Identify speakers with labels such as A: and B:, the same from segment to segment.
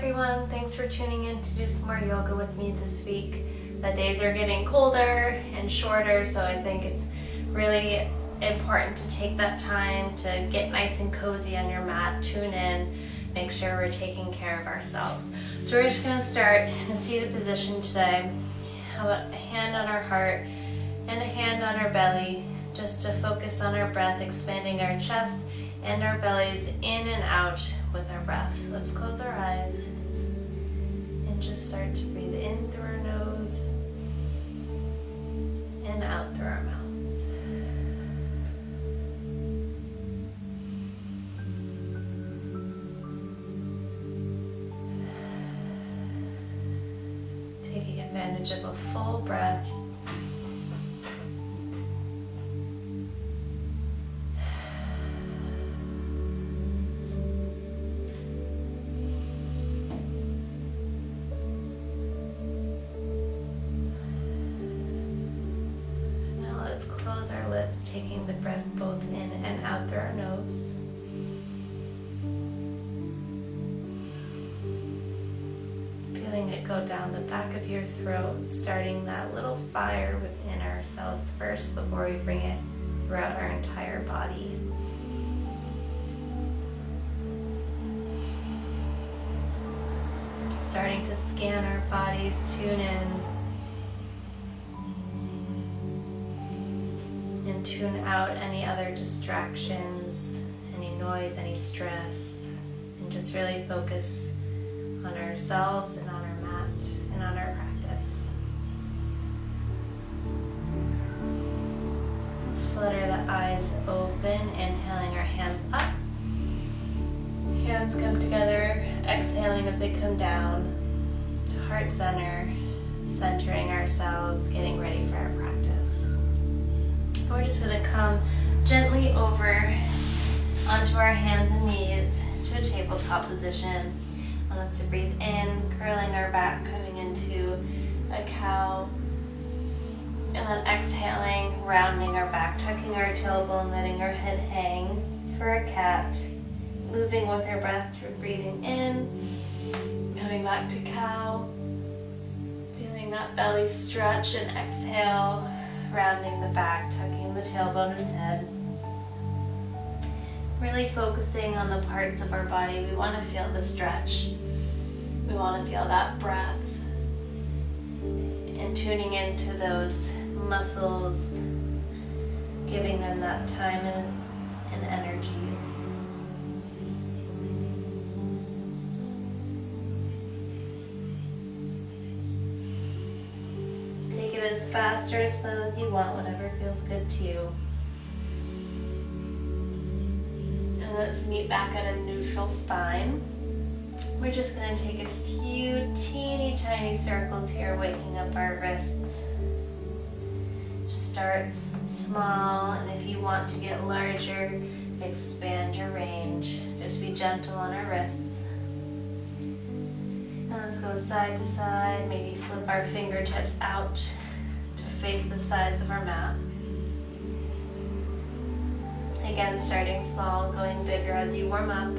A: everyone, thanks for tuning in to do some more yoga with me this week. The days are getting colder and shorter, so I think it's really important to take that time to get nice and cozy on your mat, tune in, make sure we're taking care of ourselves. So we're just going to start in a seated position today. Have a hand on our heart and a hand on our belly, just to focus on our breath, expanding our chest and our bellies in and out with our breath. So let's close our eyes and just start to breathe in through our nose and out through our mouth. Taking advantage of a full breath. Close our lips, taking the breath both in and out through our nose. Feeling it go down the back of your throat, starting that little fire within ourselves first before we bring it throughout our entire body. Starting to scan our bodies, tune in. And tune out any other distractions, any noise, any stress, and just really focus on ourselves and on our mat and on our practice. Let's flutter the eyes open, inhaling our hands up. Hands come together, exhaling as they come down to heart center, centering ourselves, getting ready for our practice. We're just going to come gently over onto our hands and knees to a tabletop position. I want us to breathe in, curling our back, coming into a cow, and then exhaling, rounding our back, tucking our tailbone, letting our head hang for a cat, moving with our breath, breathing in, coming back to cow, feeling that belly stretch, and exhale, rounding the back, tucking the tailbone and head. Really focusing on the parts of our body. We want to feel the stretch. We want to feel that breath. And tuning into those muscles, giving them that time and energy. As fast or as slow as you want, whatever feels good to you. And let's meet back at a neutral spine. We're just going to take a few teeny tiny circles here, waking up our wrists. Start small, and if you want to get larger, expand your range. Just be gentle on our wrists. And let's go side to side, maybe flip our fingertips out face the sides of our mat. Again, starting small, going bigger as you warm up.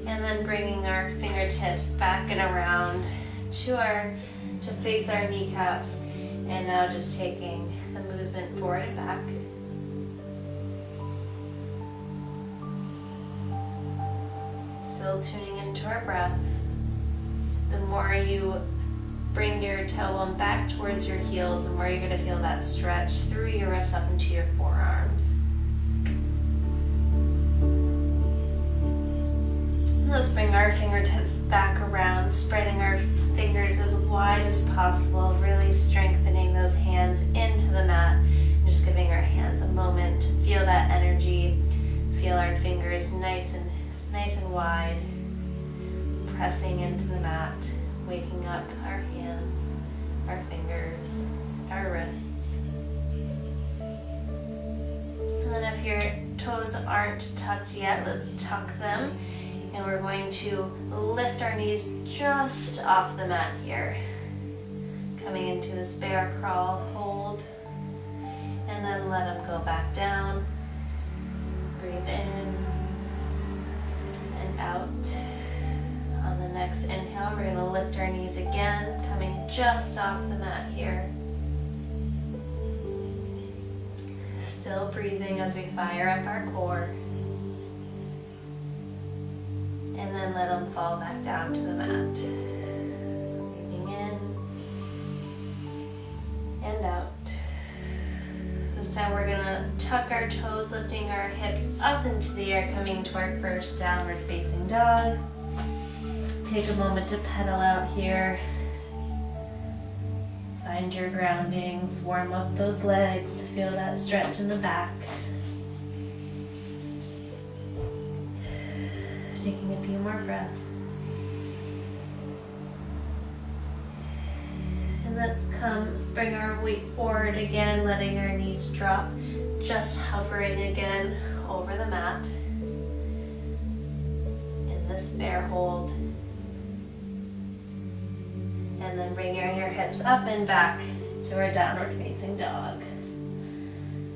A: And then bringing our fingertips back and around to face our kneecaps. And now just taking the movement forward and back. Still tuning into our breath. The more you bring your tailbone back towards your heels, and where you're going to feel that stretch through your wrists up into your forearms. And let's bring our fingertips back around, spreading our fingers as wide as possible, really strengthening those hands into the mat, and just giving our hands a moment to feel that energy, feel our fingers nice and wide, pressing into the mat. Waking up our hands, our fingers, our wrists. And then if your toes aren't tucked yet, let's tuck them. And we're going to lift our knees just off the mat here. Coming into this bear crawl, hold. And then let them go back down. Breathe in and out. On next inhale, we're going to lift our knees again, coming just off the mat here. Still breathing as we fire up our core. And then let them fall back down to the mat. Breathing in and out. This time we're going to tuck our toes, lifting our hips up into the air, coming to our first downward facing dog. Take a moment to pedal out here. Find your groundings, warm up those legs, feel that stretch in the back. Taking a few more breaths. And let's bring our weight forward again, letting our knees drop, just hovering again over the mat. In this bear hold. And then bring your hips up and back to our downward facing dog.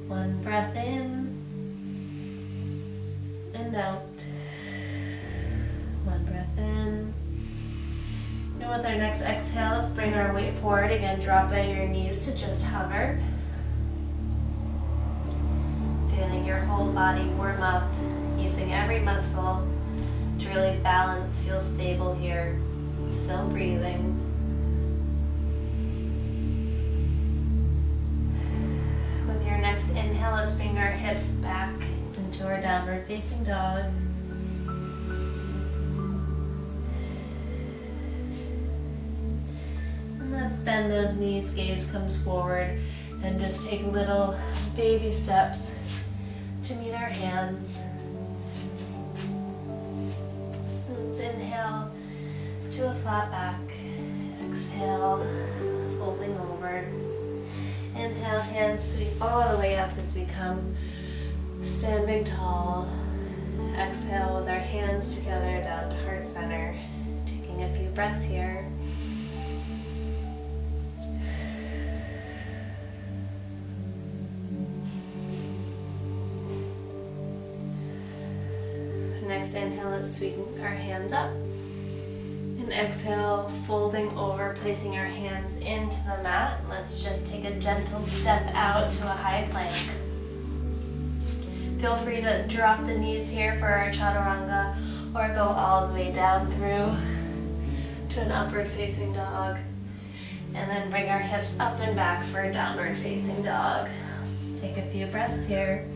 A: One breath in and out. One breath in. And with our next exhale, let's bring our weight forward again, dropping your knees to just hover. Feeling your whole body warm up, using every muscle to really balance, feel stable here. Still breathing. With your next inhale, let's bring our hips back into our downward facing dog. Let's bend those knees, gaze comes forward, and just take little baby steps to meet our hands. Let's inhale to a flat back. Exhale, folding over. Inhale, hands sweep all the way up as we come standing tall. Exhale with our hands together down to heart center. Taking a few breaths here. Next inhale, let's sweeten our hands up. And exhale, folding over, placing our hands into the mat. Let's just take a gentle step out to a high plank. Feel free to drop the knees here for our chaturanga or go all the way down through to an upward facing dog. And then bring our hips up and back for a downward facing dog. Take a few breaths here.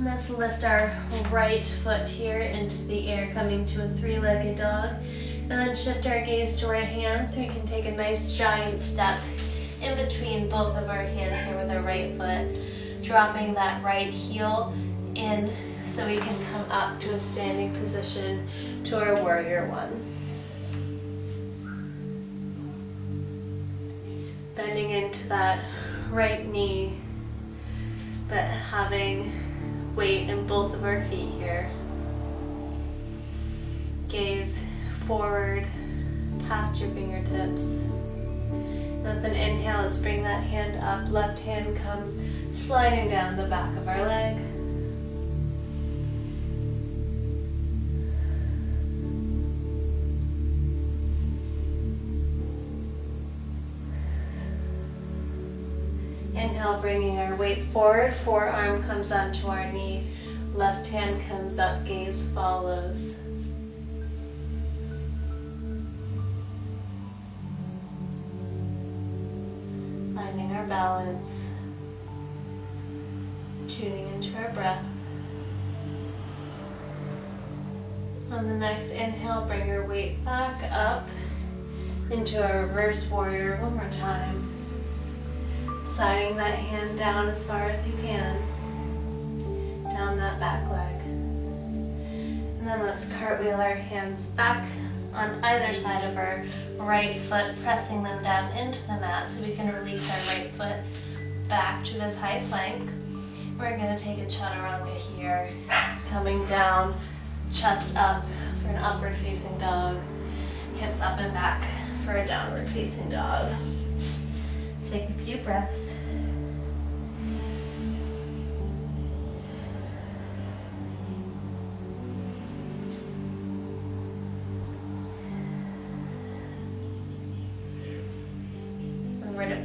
A: Let's lift our right foot here into the air, coming to a three-legged dog. And then shift our gaze to our hands so we can take a nice giant step in between both of our hands here with our right foot. Dropping that right heel in so we can come up to a standing position to our warrior one. Bending into that right knee, but having weight in both of our feet here. Gaze forward past your fingertips. With an inhale, let's bring that hand up. Left hand comes sliding down the back of our leg. Inhale, bringing our weight forward, forearm comes onto our knee, left hand comes up, gaze follows. Finding our balance, tuning into our breath. On the next inhale, bring your weight back up into a reverse warrior one more time. Sliding that hand down as far as you can, down that back leg. And then let's cartwheel our hands back on either side of our right foot, pressing them down into the mat so we can release our right foot back to this high plank. We're going to take a chaturanga here, coming down, chest up for an upward facing dog, hips up and back for a downward facing dog. Take a few breaths.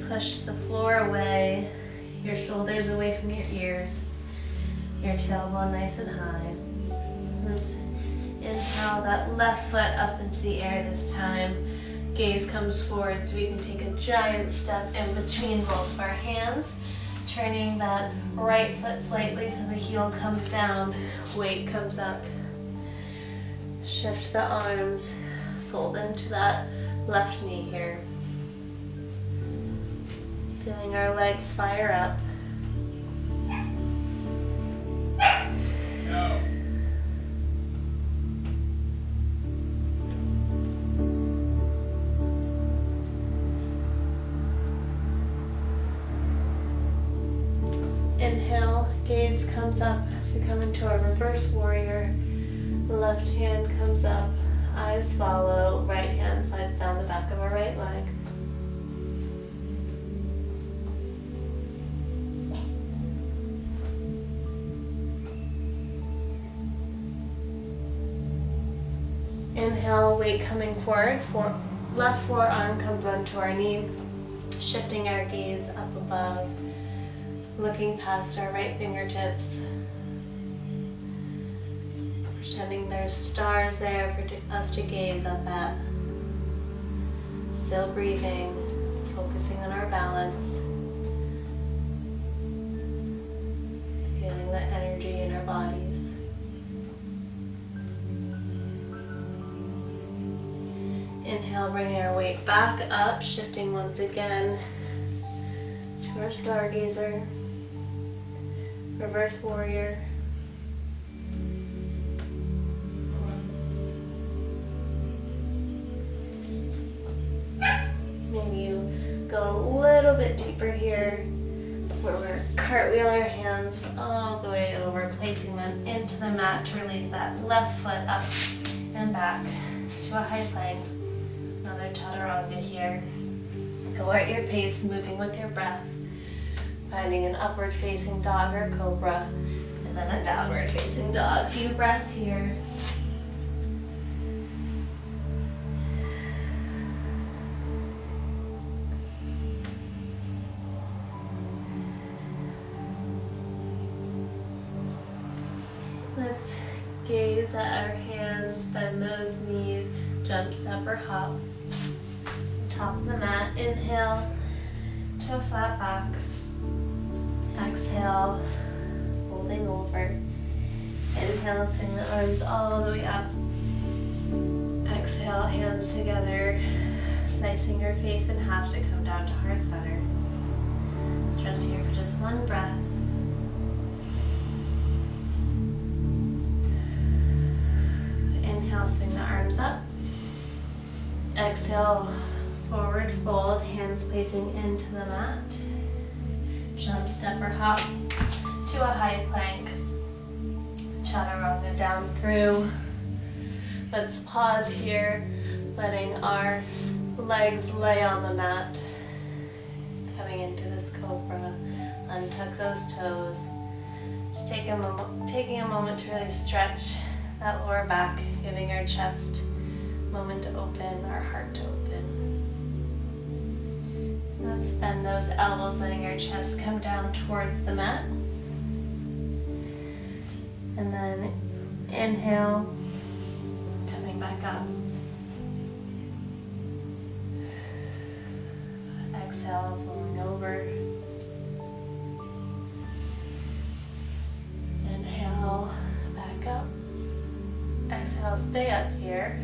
A: push the floor away, your shoulders away from your ears, your tailbone nice and high. Let's inhale that left foot up into the air this time. Gaze comes forward so we can take a giant step in between both of our hands, turning that right foot slightly so the heel comes down, weight comes up. Shift the arms, fold into that left knee here. Feeling our legs fire up.
B: No.
A: Inhale, gaze comes up as we come into our reverse warrior. Left hand comes up, eyes follow, right hand slides down the back of our right leg. Inhale, weight coming forward, left forearm comes onto our knee, shifting our gaze up above, looking past our right fingertips, pretending there's stars there for us to gaze up at. Still breathing, focusing on our balance, feeling the energy in our bodies. Inhale, bringing our weight back up, shifting once again to our stargazer, reverse warrior. Maybe you go a little bit deeper here, where we're cartwheel our hands all the way over, placing them into the mat to release that left foot up and back to a high plank. Another chaturanga here. Go at your pace, moving with your breath. Finding an upward facing dog or cobra, and then a downward facing dog. Few breaths here. Let's gaze at our hands, bend those knees, jump, step, or hop. Top of the mat, inhale to a flat back. Exhale, folding over. Inhale, swing the arms all the way up. Exhale, hands together, slicing your face in half to come down to heart center. Let's rest here for just one breath. Inhale, swing the arms up. Exhale, forward fold, hands placing into the mat. Jump, step, or hop to a high plank. Chaturanga down through. Let's pause here, letting our legs lay on the mat. Coming into this cobra, untuck those toes. Just taking a moment to really stretch that lower back, giving our chest a moment to open, our heart to open. Let's bend those elbows, letting our chest come down towards the mat. And then inhale, coming back up. Exhale, flowing over. Inhale, back up. Exhale, stay up here.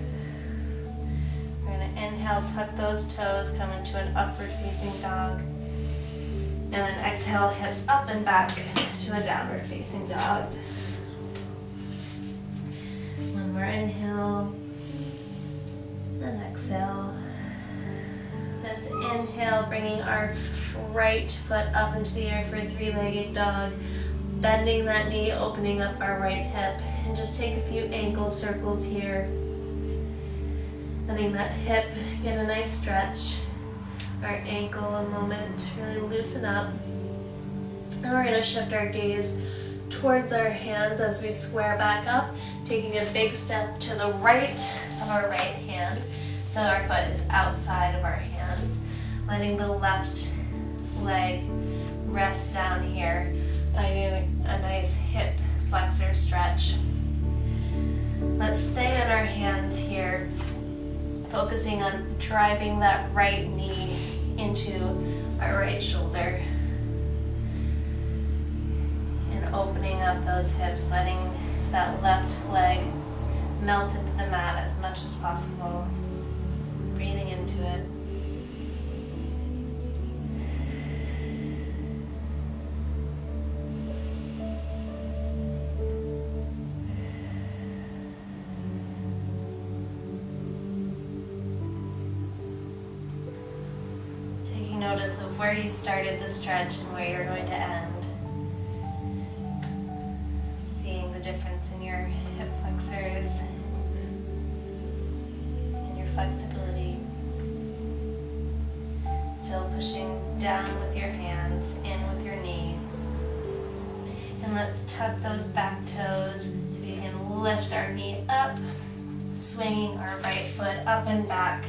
A: We're going to inhale, tuck those toes, come into an upward facing dog. And then exhale, hips up and back to a downward facing dog. One more inhale, and exhale. This inhale, bringing our right foot up into the air for a three-legged dog. Bending that knee, opening up our right hip. And just take a few ankle circles here. Letting that hip get a nice stretch. Our ankle a moment to really loosen up. And we're going to shift our gaze towards our hands as we square back up, taking a big step to the right of our right hand. So our foot is outside of our hands. Letting the left leg rest down here, finding a nice hip flexor stretch. Let's stay on our hands here, focusing on driving that right knee into our right shoulder and opening up those hips, letting that left leg melt into the mat as much as possible, breathing into it. Taking notice of where you started the stretch and where you're going to end. Seeing the difference in your hip flexors and your flexibility. Still pushing down with your hands, in with your knee. And let's tuck those back toes so we can lift our knee up, swinging our right foot up and back,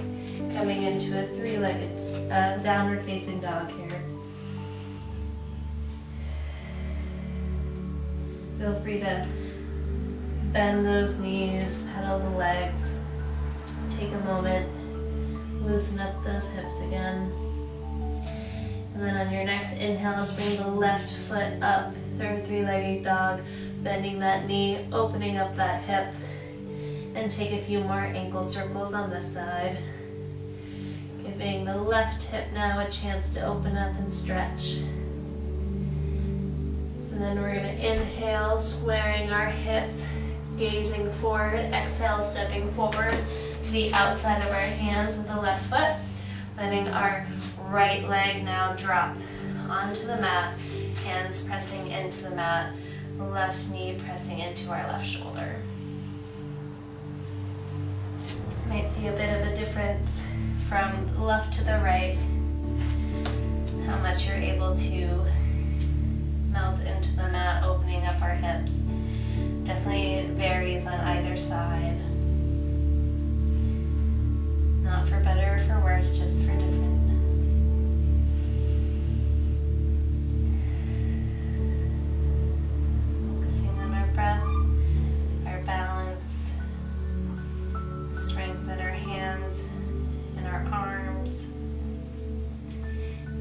A: coming into a three-legged downward facing dog here. Feel free to bend those knees, pedal the legs. Take a moment, loosen up those hips again. And then on your next inhale, swing the left foot up through three-legged dog, bending that knee, opening up that hip, and take a few more ankle circles on this side. Giving the left hip now a chance to open up and stretch. And then we're going to inhale, squaring our hips, gazing forward. Exhale, stepping forward to the outside of our hands with the left foot. Letting our right leg now drop onto the mat, hands pressing into the mat, left knee pressing into our left shoulder. Might see a bit of a difference from left to the right, how much you're able to melt into the mat, opening up our hips. Definitely varies on either side. Not for better or for worse, just for different. Focusing on our breath, our balance, the strength in our hands and our arms.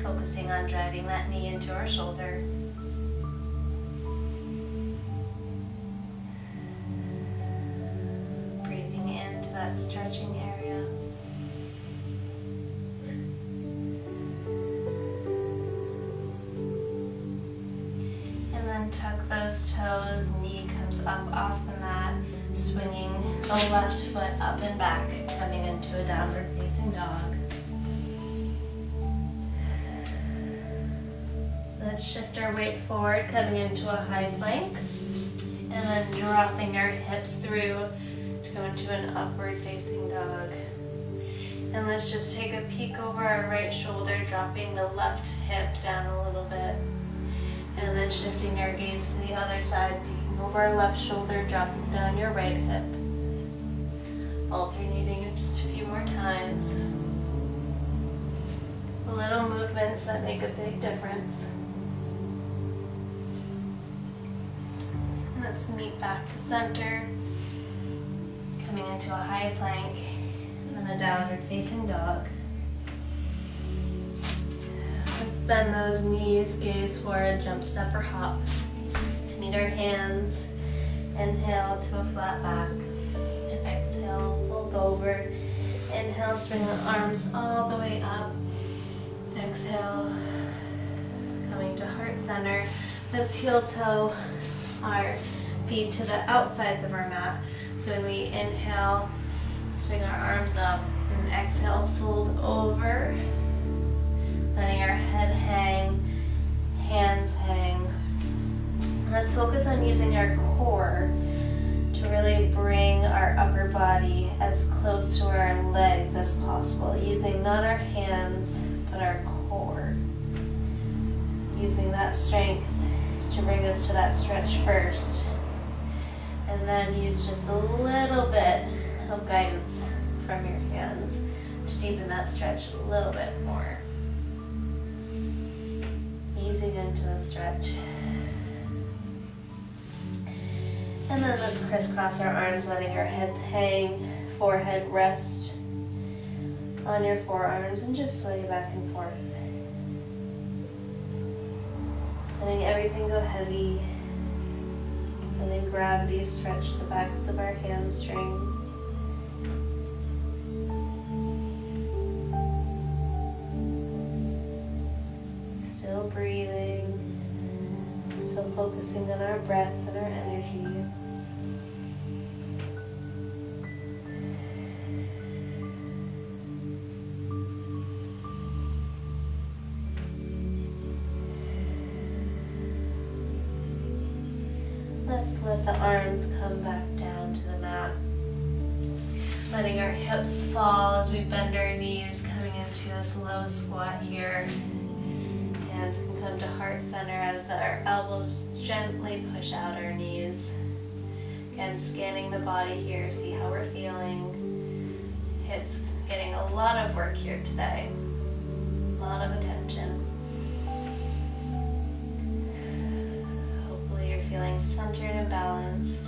A: Focusing on driving that knee into our shoulder. Breathing into that stretching area. And then tuck those toes, knee comes up off the mat, swinging the left foot up and back, coming into a downward facing dog. Let's shift our weight forward, coming into a high plank, and then dropping our hips through to go into an upward facing dog. And let's just take a peek over our right shoulder, dropping the left hip down a little bit. And then shifting our gaze to the other side, peeking over our left shoulder, dropping down your right hip. Alternating it just a few more times. Little movements that make a big difference. And let's meet back to center, coming into a high plank, and then a downward facing dog. Let's bend those knees, gaze forward, jump, step, or hop to meet our hands. Inhale to a flat back. And exhale, fold over. Inhale, swing the arms all the way up. Exhale, coming to heart center. Let's heel toe our feet to the outsides of our mat. So when we inhale, swing our arms up, and exhale, fold over. Letting our head hang, hands hang. Let's focus on using our core to really bring our upper body as close to our legs as possible, using not our hands, but our core. Using that strength to bring us to that stretch first. And then use just a little bit of guidance from your hands to deepen that stretch a little bit more. Easing into the stretch. And then let's crisscross our arms, letting our heads hang, forehead rest on your forearms, and just sway back and forth. Letting everything go heavy. Letting gravity stretch the backs of our hamstrings. Still breathing. Still focusing on our breath and our energy. Let the arms come back down to the mat. Letting our hips fall as we bend our knees, coming into this low squat here. Hands can come to heart center as our elbows gently push out our knees. Again, scanning the body here, see how we're feeling. Hips getting a lot of work here today. A lot of attention. Feeling centered and balanced.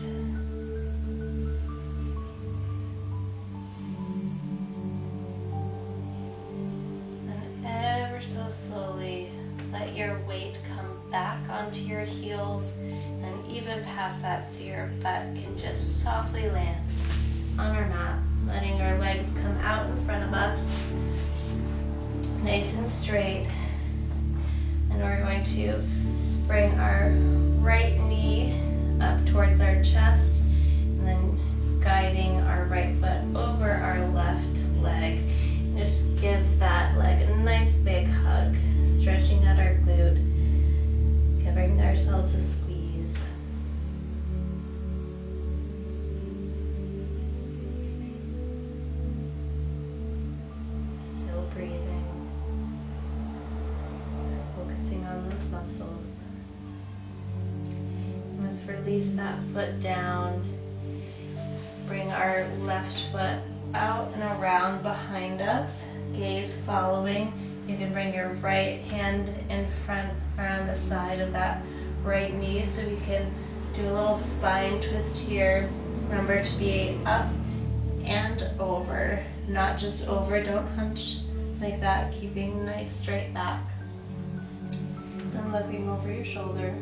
A: And ever so slowly, let your weight come back onto your heels and even past that so your butt can just softly land on our mat, letting our legs come out in front of us, nice and straight. And we're going to bring our right knee up towards our chest, and then guiding our right foot over our left leg. Just give that leg a nice big hug, stretching out our glute, giving ourselves a squeeze. Still breathing, focusing on those muscles. Let's release that foot down. Bring our left foot out and around behind us. Gaze following. You can bring your right hand in front around the side of that right knee so we can do a little spine twist here. Remember to be up and over, not just over. Don't hunch like that. Keeping nice straight back. And looking over your shoulder.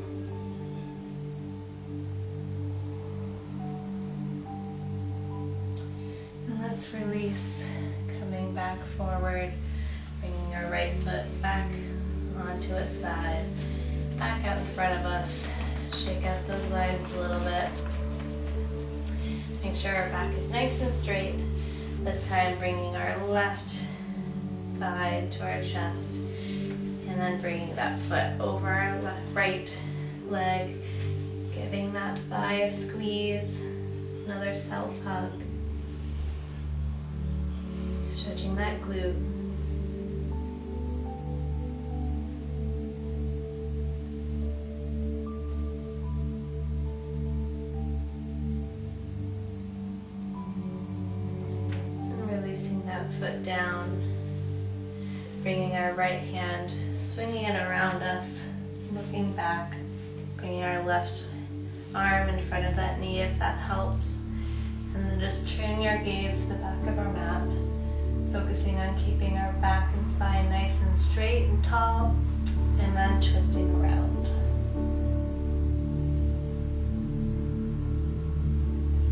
A: Let's release, coming back forward, bringing our right foot back onto its side, back out in front of us. Shake out those legs a little bit. Make sure our back is nice and straight. This time bringing our left thigh to our chest, and then bringing that foot over our right leg, giving that thigh a squeeze, another self-hug. Stretching that glute. And releasing that foot down. Bringing our right hand, swinging it around us, looking back. Bringing our left arm in front of that knee if that helps. And then just turning our gaze to the back of our mat. Focusing on keeping our back and spine nice and straight and tall, and then twisting around.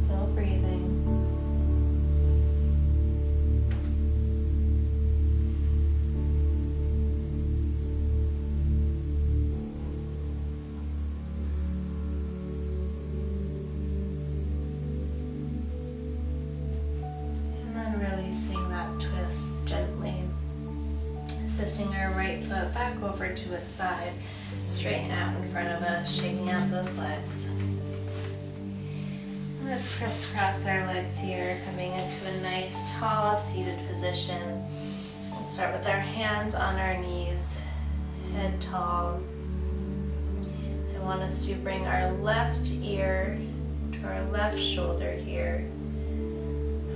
A: Still breathing. Releasing that twist gently, assisting our right foot back over to its side, straighten out in front of us, shaking out those legs. Let's crisscross our legs here, coming into a nice tall seated position. We'll start with our hands on our knees, head tall. I want us to bring our left ear to our left shoulder here,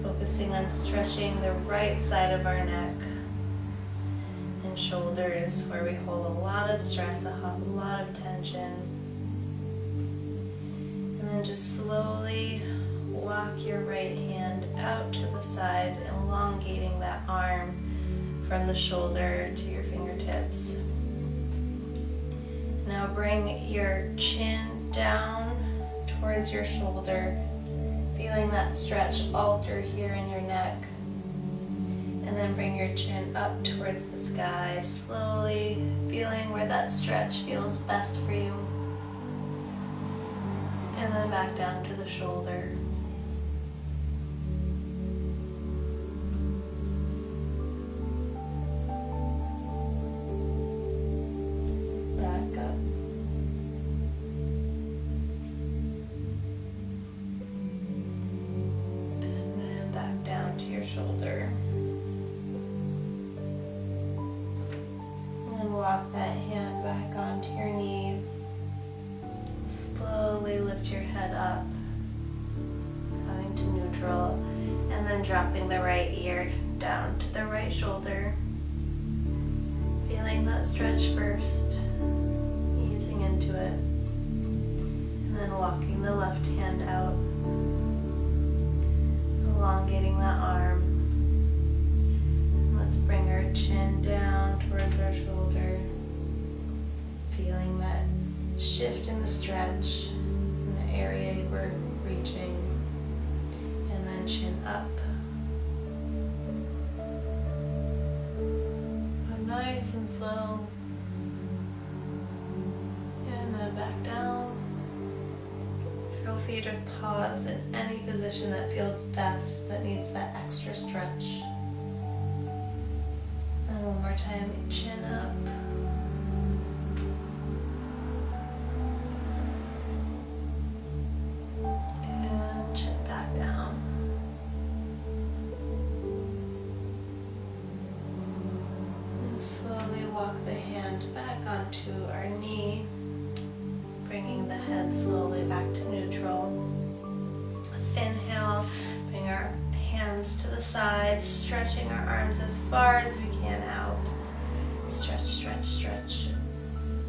A: focusing on stretching the right side of our neck and and shoulders where we hold a lot of stress, a lot of tension. And then just slowly walk your right hand out to the side, elongating that arm from the shoulder to your fingertips. Now bring your chin down towards your shoulder, feeling that stretch alter here in your neck. And then bring your chin up towards the sky, slowly feeling where that stretch feels best for you. And then back down to the shoulder. Back up. And then back down to your shoulder. Walk that hand back onto your knee. Slowly lift your head up, coming to neutral, and then dropping the right ear down to the right shoulder. Feeling that stretch first, easing into it, and then walking the left hand out, elongating that arm. Let's bring our chin down towards our shoulder, feeling that shift in the stretch in the area we're reaching, and then chin up. But nice and slow, and then back down. Feel free to pause in any position that feels best, that needs that extra stretch. And one more time, chin up. And chin back down. And slowly walk the hand back onto our knee, bringing the head slowly back to neutral. Let's inhale, bring our hands to the sides, stretching our arms as far as we can out. Stretch, stretch, stretch.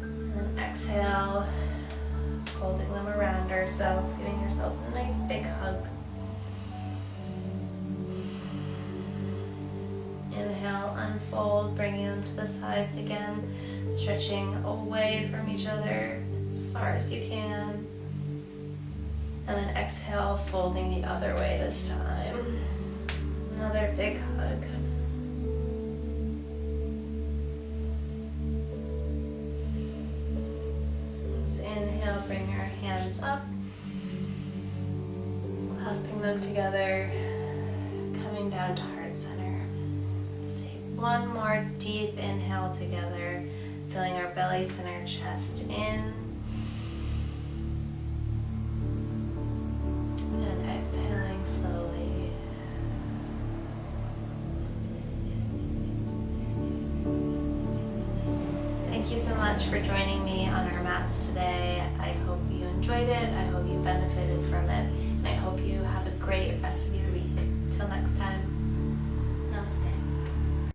A: And then exhale, holding them around ourselves, giving yourselves a nice big hug. Inhale, unfold, bringing them to the sides again, stretching away from each other as far as you can. And then exhale, folding the other way this time. Another big hug. Let's inhale, bring our hands up, clasping them together, coming down to heart center. Just take one more deep inhale together, filling our bellies and our chest in. And exhaling slowly. Thank you so much for joining me on our mats today. I hope you enjoyed it. I hope you benefited from it. And I hope you have a great rest of your week. Till next time, namaste.